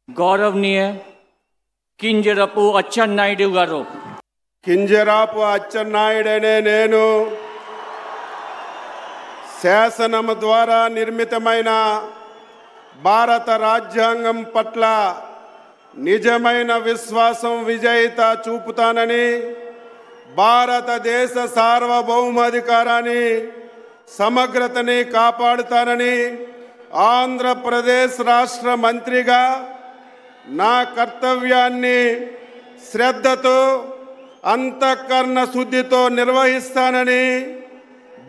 గౌరవనీయ కింజరాపు అచ్చెన్నాయుడు గారు. కింజరాపు అచ్చెన్నాయుడనే నేను శాసనము ద్వారా నిర్మితమైన భారత రాజ్యాంగం పట్ల నిజమైన విశ్వాసం విజేత చూపుతానని, భారతదేశ సార్వభౌమాధికారాన్ని సమగ్రతని కాపాడుతానని, ఆంధ్రప్రదేశ్ రాష్ట్ర మంత్రిగా నా కర్తవ్యాన్ని శ్రద్ధతో అంతఃకరణ శుద్ధితో నిర్వహిస్తానని,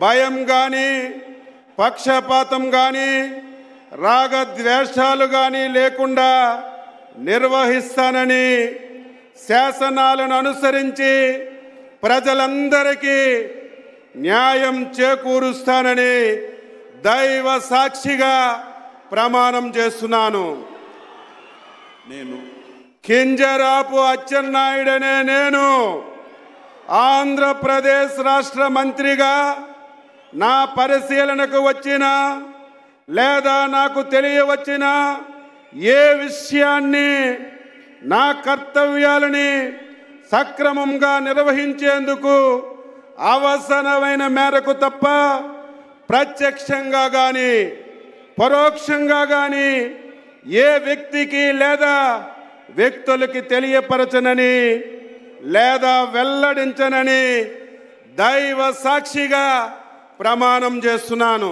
భయం కానీ పక్షపాతం కానీ రాగద్వేషాలు కానీ లేకుండా నిర్వహిస్తానని, శాసనాలను అనుసరించి ప్రజలందరికీ న్యాయం చేకూరుస్తానని దైవ సాక్షిగా ప్రమాణం చేస్తున్నాను. నేను కింజరాపు అచ్చెన్నాయుడనే నేను ఆంధ్రప్రదేశ్ రాష్ట్ర మంత్రిగా నా పరిశీలనకు వచ్చిన లేదా నాకు తెలియవచ్చిన ఏ విషయాన్ని నా కర్తవ్యాలని సక్రమంగా నిర్వహించేందుకు అవసరమైన మేరకు తప్ప ప్రత్యక్షంగా కానీ పరోక్షంగా కానీ ఏ వ్యక్తికి లేదా వ్యక్తులకి తెలియపరచనని లేదా వెల్లడించనని దైవ సాక్షిగా ప్రమాణం చేస్తున్నాను.